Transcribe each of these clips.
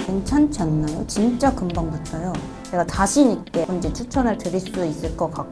괜찮지 않나요? 진짜 금방 붙어요. 제가 자신 있게 뭔지 추천을 드릴 수 있을 것 같고.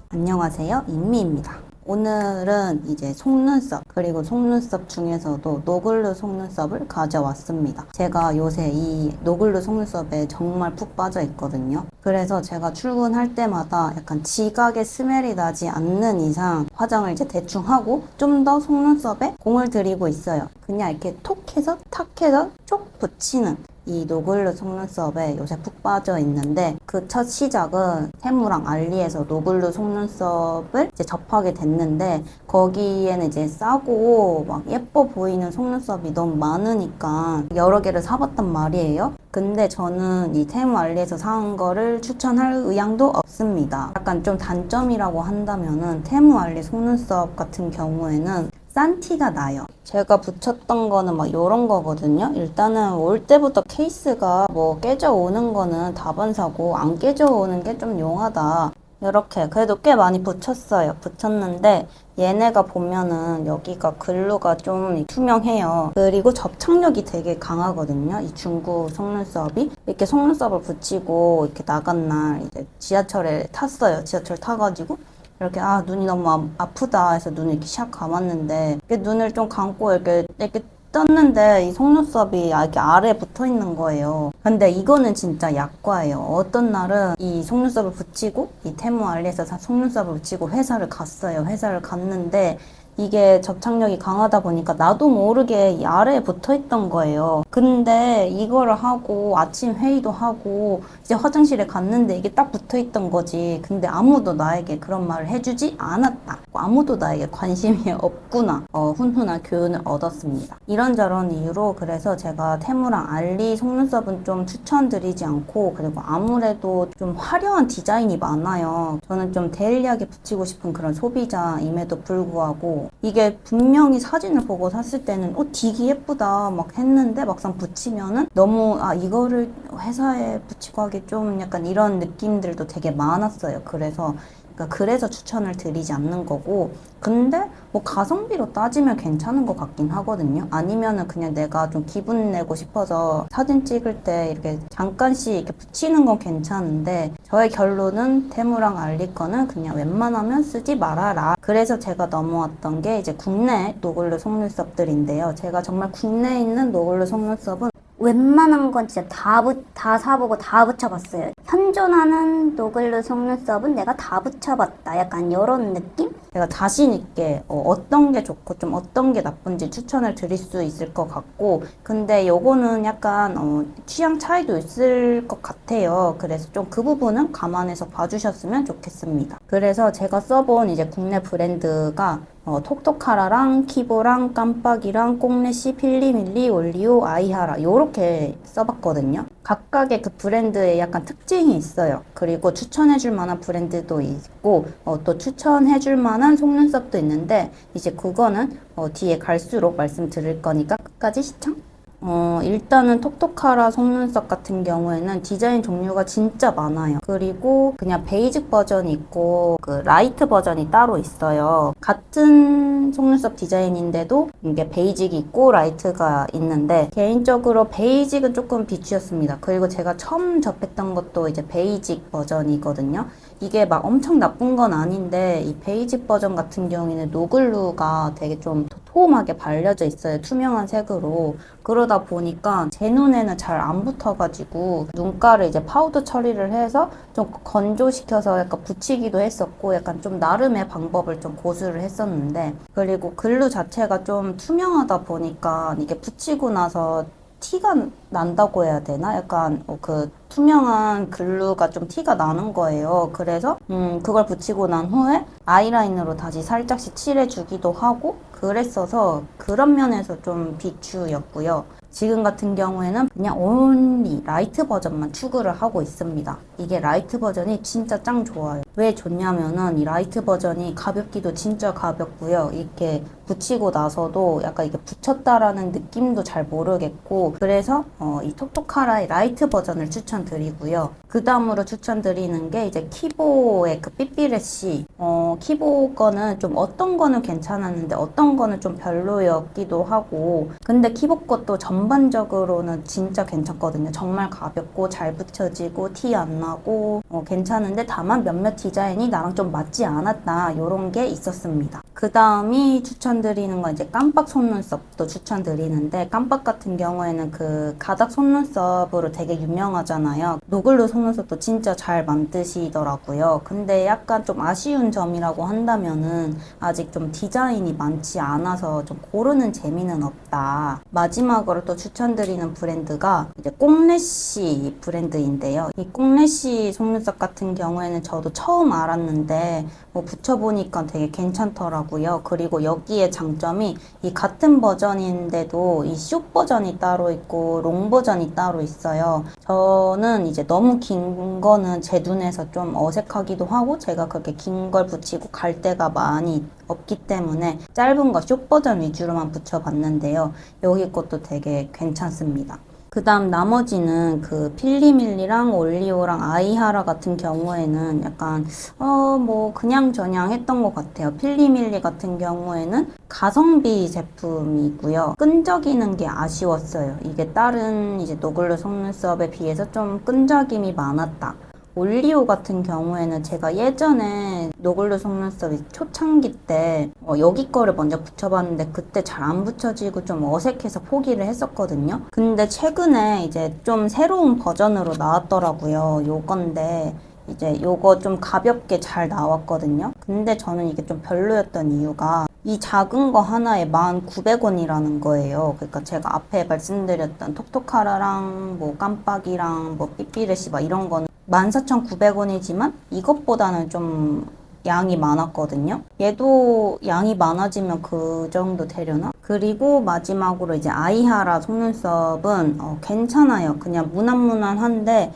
안녕하세요, 인미입니다. 오늘은 이제 속눈썹, 그리고 속눈썹 중에서도 노글루 속눈썹을 가져왔습니다. 제가 요새 이 노글루 속눈썹에 정말 푹 빠져 있거든요. 그래서 제가 출근할 때마다 약간 지각에 스멜이 나지 않는 이상 화장을 이제 대충 하고 좀 더 속눈썹에 공을 들이고 있어요. 그냥 이렇게 톡 해서 탁 해서 쪽 붙이는 이 노글루 속눈썹에 요새 푹 빠져 있는데, 그 첫 시작은 테무랑 알리에서 노글루 속눈썹을 이제 접하게 됐는데, 거기에는 이제 싸고 막 예뻐 보이는 속눈썹이 너무 많으니까 여러 개를 사봤단 말이에요. 근데 저는 이 테무 알리에서 산 거를 추천할 의향도 없습니다. 약간 좀 단점이라고 한다면은 테무 알리 속눈썹 같은 경우에는 싼 티가 나요. 제가 붙였던 거는 막 요런 거거든요. 일단은 올 때부터 케이스가 뭐 깨져 오는 거는 다반사고 안 깨져 오는 게 좀 용하다. 이렇게 그래도 꽤 많이 붙였어요. 붙였는데 얘네가 보면은 여기가 글루가 좀 투명해요. 그리고 접착력이 되게 강하거든요. 이 중구 속눈썹이. 이렇게 속눈썹을 붙이고 이렇게 나간 날 이제 지하철에 탔어요. 지하철 타가지고 이렇게 눈이 너무 아프다 해서 눈을 이렇게 샥 감았는데, 이렇게 눈을 좀 감고 이렇게 떴는데 이 속눈썹이 이렇게 아래에 붙어 있는 거예요. 근데 이거는 진짜 약과예요. 어떤 날은 이 속눈썹을 붙이고 이 테무 알리에서 산 속눈썹을 붙이고 회사를 갔어요. 회사를 갔는데 이게 접착력이 강하다 보니까 나도 모르게 이 아래에 붙어 있던 거예요. 근데 이거를 하고 아침 회의도 하고 이제 화장실에 갔는데 이게 딱 붙어 있던 거지. 근데 아무도 나에게 그런 말을 해주지 않았다. 아무도 나에게 관심이 없구나. 훈훈한 교훈을 얻었습니다. 이런저런 이유로 그래서 제가 테무랑 알리 속눈썹은 좀 추천드리지 않고, 그리고 아무래도 좀 화려한 디자인이 많아요. 저는 좀 데일리하게 붙이고 싶은 그런 소비자임에도 불구하고 이게 분명히 사진을 보고 샀을 때는 되게 예쁘다 막 했는데 막상 붙이면은 너무 이거를 회사에 붙이고 하기 좀 약간 이런 느낌들도 되게 많았어요. 그래서 추천을 드리지 않는 거고, 근데 뭐 가성비로 따지면 괜찮은 것 같긴 하거든요. 아니면은 그냥 내가 좀 기분 내고 싶어서 사진 찍을 때 이렇게 잠깐씩 이렇게 붙이는 건 괜찮은데, 저의 결론은 테무랑 알리 거는 그냥 웬만하면 쓰지 말아라. 그래서 제가 넘어왔던 게 이제 국내 노글루 속눈썹들인데요. 제가 정말 국내에 있는 노글루 속눈썹은 웬만한 건 진짜 다 사보고 다 붙여봤어요. 현존하는 노글루 속눈썹은 내가 다 붙여봤다. 약간 이런 느낌? 제가 자신 있게 어떤 게 좋고 좀 어떤 게 나쁜지 추천을 드릴 수 있을 것 같고, 근데 요거는 약간 취향 차이도 있을 것 같아요. 그래서 좀 그 부분은 감안해서 봐주셨으면 좋겠습니다. 그래서 제가 써본 이제 국내 브랜드가 톡톡하라랑 키보랑 깜빡이랑 꽁래시, 필리밀리, 올리오, 아이하라 요렇게 써봤거든요. 각각의 그 브랜드에 약간 특징이 있어요. 그리고 추천해줄 만한 브랜드도 있고 또 추천해줄 만한 속눈썹도 있는데, 이제 그거는 뒤에 갈수록 말씀드릴 거니까 끝까지 시청! 일단은 톡톡하라 속눈썹 같은 경우에는 디자인 종류가 진짜 많아요. 그리고 그냥 베이직 버전이 있고 그 라이트 버전이 따로 있어요. 같은 속눈썹 디자인인데도 이게 베이직이 있고 라이트가 있는데, 개인적으로 베이직은 조금 비추였습니다. 그리고 제가 처음 접했던 것도 이제 베이직 버전이거든요. 이게 막 엄청 나쁜 건 아닌데, 이 베이직 버전 같은 경우에는 노글루가 되게 좀 도톰하게 발려져 있어요. 투명한 색으로. 그러다 보니까 제 눈에는 잘 안 붙어가지고 눈가를 이제 파우더 처리를 해서 좀 건조시켜서 약간 붙이기도 했었고, 약간 좀 나름의 방법을 좀 고수를 했었는데, 그리고 글루 자체가 좀 투명하다 보니까 이게 붙이고 나서 티가 난다고 해야 되나? 약간 그 투명한 글루가 좀 티가 나는 거예요. 그래서 그걸 붙이고 난 후에 아이라인으로 다시 살짝씩 칠해주기도 하고 그랬어서 그런 면에서 좀 비추였고요. 지금 같은 경우에는 그냥 온리 라이트 버전만 추구를 하고 있습니다. 이게 라이트 버전이 진짜 짱 좋아요. 왜 좋냐면은 이 라이트 버전이 가볍기도 진짜 가볍고요. 이렇게 붙이고 나서도 약간 이게 붙였다라는 느낌도 잘 모르겠고, 그래서 이 톡톡하라의 라이트 버전을 추천드리고요. 그 다음으로 추천드리는 게 이제 키보의 그 삐삐레시. 키보 거는 어떤 거는 괜찮았는데 어떤 거는 좀 별로였기도 하고, 근데 키보 것도 전반적으로는 진짜 괜찮거든요. 정말 가볍고 잘 붙여지고 티 안 나고 괜찮은데 다만 몇몇 디자인이 나랑 좀 맞지 않았다 이런 게 있었습니다. 그 다음이 추천드리는 건 이제 깜빡 속눈썹도 추천드리는데, 깜빡 같은 경우에는 그 가닥 속눈썹으로 되게 유명하잖아요. 노글루 속눈썹도 진짜 잘 만드시더라고요. 근데 약간 좀 아쉬운 점이라고 한다면은 아직 좀 디자인이 많지 않아서 좀 고르는 재미는 없다. 마지막으로 또 추천드리는 브랜드가 이제 꽁래쉬 브랜드인데요. 이 꽁래쉬 속눈썹 같은 경우에는 저도 처음 알았는데 붙여보니까 되게 괜찮더라고요. 그리고 여기에 장점이 이 같은 버전인데도 이 숏 버전이 따로 있고 롱 버전이 따로 있어요. 저는 이제 너무 긴 거는 제 눈에서 좀 어색하기도 하고 제가 그렇게 긴 걸 붙이고 갈 데가 많이 없기 때문에 짧은 거 숏 버전 위주로만 붙여봤는데요. 여기 것도 되게 괜찮습니다. 그 다음 나머지는 그 필리밀리랑 올리오랑 아이하라 같은 경우에는 약간 뭐 그냥저냥 했던 것 같아요. 필리밀리 같은 경우에는 가성비 제품이고요. 끈적이는 게 아쉬웠어요. 이게 다른 이제 노글루 속눈썹에 비해서 좀 끈적임이 많았다. 올리오 같은 경우에는 제가 예전에 노글루 속눈썹이 초창기 때 여기 거를 먼저 붙여봤는데 그때 잘 안 붙여지고 좀 어색해서 포기를 했었거든요. 근데 최근에 이제 좀 새로운 버전으로 나왔더라고요. 요건데 이제 요거 좀 가볍게 잘 나왔거든요. 근데 저는 이게 좀 별로였던 이유가 이 작은 거 하나에 1,900원이라는 거예요. 그러니까 제가 앞에 말씀드렸던 톡톡하라랑 뭐 깜빡이랑 뭐 삐삐레시 막 이런 거는 14,900원이지만 이것보다는 좀 양이 많았거든요. 얘도 양이 많아지면 그 정도 되려나? 그리고 마지막으로 이제 아이하라 속눈썹은 괜찮아요. 그냥 무난무난한데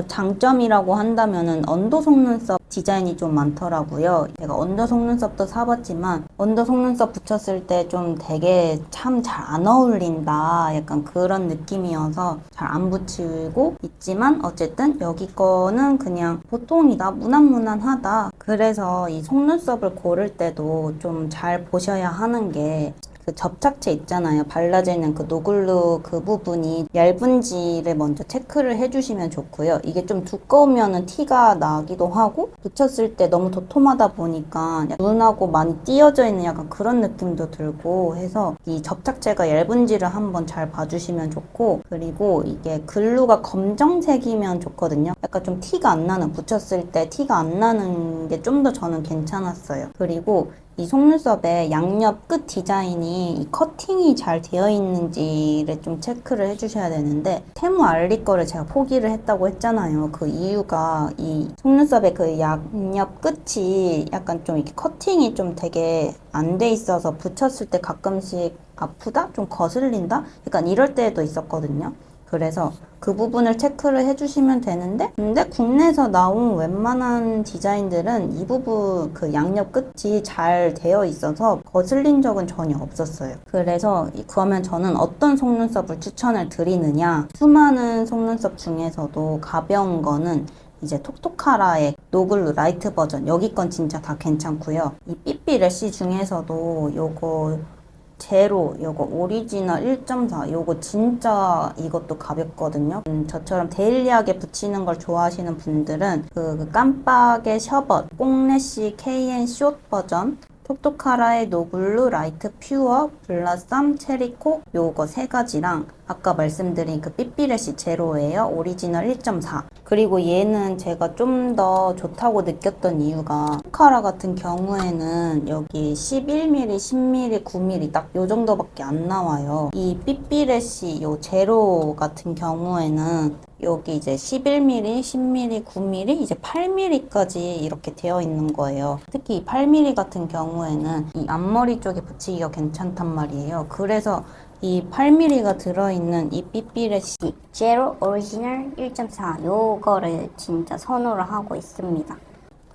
장점이라고 한다면은 언더 속눈썹 디자인이 좀 많더라고요. 제가 언더 속눈썹도 사봤지만 언더 속눈썹 붙였을 때 좀 되게 참 잘 안 어울린다 약간 그런 느낌이어서 잘 안 붙이고 있지만 어쨌든 여기 거는 그냥 보통이다, 무난무난하다. 그래서 이 속눈썹을 고를 때도 좀 잘 보셔야 하는 게 그 접착제 있잖아요. 발라져 있는 그 노글루 그 부분이 얇은지를 먼저 체크를 해주시면 좋고요. 이게 좀 두꺼우면은 티가 나기도 하고 붙였을 때 너무 도톰하다 보니까 눈하고 많이 띄어져 있는 약간 그런 느낌도 들고 해서 이 접착제가 얇은지를 한번 잘 봐주시면 좋고, 그리고 이게 글루가 검정색이면 좋거든요. 약간 좀 티가 안 나는, 붙였을 때 티가 안 나는 게 좀 더 저는 괜찮았어요. 그리고 이 속눈썹의 양옆 끝 디자인이 이 커팅이 잘 되어 있는지를 좀 체크를 해주셔야 되는데, 테무 알리 거를 제가 포기를 했다고 했잖아요. 그 이유가 이 속눈썹의 그 양옆 끝이 약간 좀 이렇게 커팅이 좀 되게 안 돼 있어서 붙였을 때 가끔씩 아프다? 좀 거슬린다? 약간 이럴 때도 있었거든요. 그래서 그 부분을 체크를 해주시면 되는데, 근데 국내에서 나온 웬만한 디자인들은 이 부분 그 양옆 끝이 잘 되어 있어서 거슬린 적은 전혀 없었어요. 그래서 그러면 저는 어떤 속눈썹을 추천을 드리느냐, 수많은 속눈썹 중에서도 가벼운 거는 이제 톡톡하라의 노글루 라이트 버전, 여기 건 진짜 다 괜찮고요. 이 삐삐래쉬 중에서도 요거 제로, 요거 오리지널 1.4, 요거 진짜 이것도 가볍거든요. 저처럼 데일리하게 붙이는 걸 좋아하시는 분들은 그 깜빡의 셔벗, 꽁래쉬 KN 숏 버전, 톡톡하라의 노글루 라이트 퓨어, 블라썸, 체리콕 요거 세 가지랑 아까 말씀드린 그 삐삐래쉬 제로예요. 오리지널 1.4. 그리고 얘는 제가 좀 더 좋다고 느꼈던 이유가 톡톡하라 같은 경우에는 여기 11mm, 10mm, 9mm 딱 요 정도밖에 안 나와요. 이 삐삐래쉬 요 제로 같은 경우에는 여기 이제 11mm, 10mm, 9mm, 이제 8mm까지 이렇게 되어 있는 거예요. 특히 이 8mm 같은 경우에는 이 앞머리 쪽에 붙이기가 괜찮단 말이에요. 그래서 이 8mm가 들어있는 이 삐삐래쉬 제로 오리지널 1.4 요거를 진짜 선호를 하고 있습니다.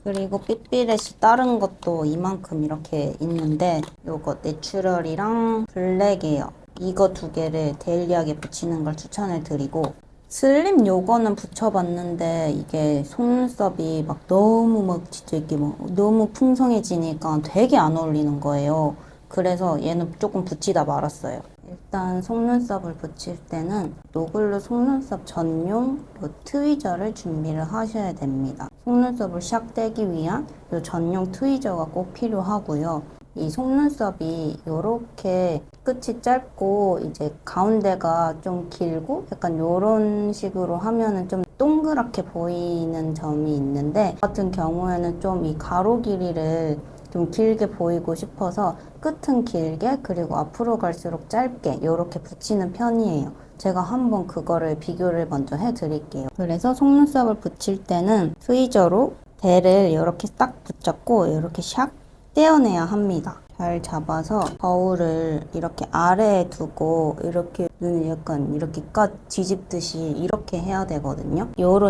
그리고 삐삐래쉬 다른 것도 이만큼 이렇게 있는데 요거 내추럴이랑 블랙이에요. 이거 두 개를 데일리하게 붙이는 걸 추천을 드리고, 슬림 요거는 붙여봤는데 이게 속눈썹이 막 너무 막 진짜 이렇게 막 너무 풍성해지니까 되게 안 어울리는 거예요. 그래서 얘는 조금 붙이다 말았어요. 일단 일단 속눈썹을 붙일 때는 노글루 속눈썹 전용 요 트위저를 준비를 하셔야 됩니다. 속눈썹을 샥 떼기 위한 요 전용 트위저가 꼭 필요하고요. 이 속눈썹이 요렇게 끝이 짧고 이제 가운데가 좀 길고 약간 요런 식으로 하면은 좀 동그랗게 보이는 점이 있는데 같은 경우에는 좀 이 가로 길이를 좀 길게 보이고 싶어서 끝은 길게 그리고 앞으로 갈수록 짧게 이렇게 붙이는 편이에요. 제가 한번 그거를 비교를 먼저 해드릴게요. 그래서 속눈썹을 붙일 때는 트위저로 대를 이렇게 딱 붙잡고 이렇게 샥 떼어내야 합니다. 잘 잡아서 거울을 이렇게 아래에 두고 이렇게 눈을 약간 이렇게 뒤집듯이 이렇게 해야 되거든요.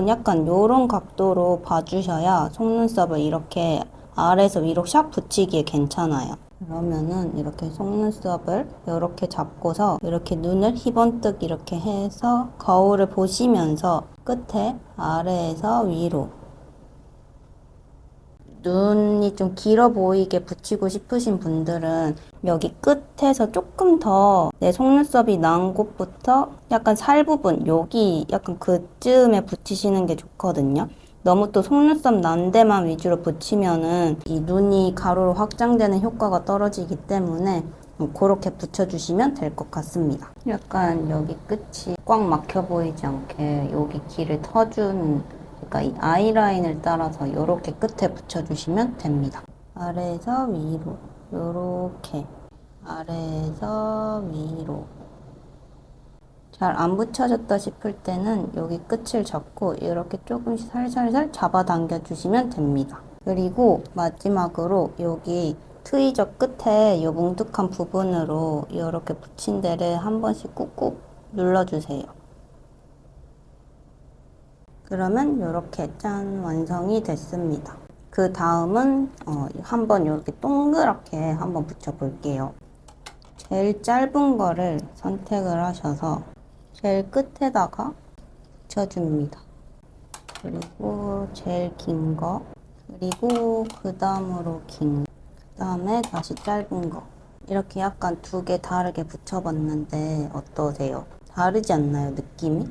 약간 요런 각도로 봐주셔야 속눈썹을 이렇게 아래에서 위로 샥 붙이기에 괜찮아요. 그러면은 이렇게 속눈썹을 이렇게 잡고서 이렇게 눈을 희번뜩 이렇게 해서 거울을 보시면서 끝에 아래에서 위로 눈이 좀 길어 보이게 붙이고 싶으신 분들은 여기 끝에서 조금 더 내 속눈썹이 난 곳부터 약간 살 부분 여기 약간 그쯤에 붙이시는 게 좋거든요. 너무 또 속눈썹 난 데만 위주로 붙이면은 이 눈이 가로로 확장되는 효과가 떨어지기 때문에 그렇게 붙여주시면 될 것 같습니다. 약간 여기 끝이 꽉 막혀 보이지 않게 여기 길을 터준 그러니까 이 아이라인을 따라서 이렇게 끝에 붙여주시면 됩니다. 아래에서 위로 이렇게 아래에서 위로 잘 안 붙여졌다 싶을 때는 여기 끝을 잡고 이렇게 조금씩 살살살 잡아당겨 주시면 됩니다. 그리고 마지막으로 여기 트위저 끝에 이 뭉툭한 부분으로 이렇게 붙인 데를 한 번씩 꾹꾹 눌러주세요. 그러면 이렇게 짠 완성이 됐습니다. 그 다음은 한번 이렇게 동그랗게 한번 붙여볼게요. 제일 짧은 거를 선택을 하셔서 제일 끝에다가 붙여줍니다. 그리고 제일 긴 거, 그리고 그 다음으로 긴 거, 그 다음에 다시 짧은 거. 이렇게 약간 두 개 다르게 붙여봤는데 어떠세요? 다르지 않나요, 느낌이?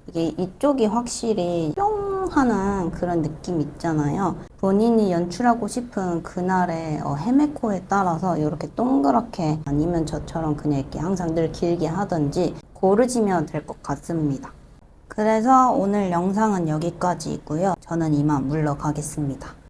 이게 이쪽이 확실히 뿅 하는 그런 느낌 있잖아요. 본인이 연출하고 싶은 그날의 헤메코에 따라서 이렇게 동그랗게 아니면 저처럼 그냥 이렇게 항상 늘 길게 하든지 고르시면 될 것 같습니다. 그래서 오늘 영상은 여기까지이고요. 저는 이만 물러가겠습니다.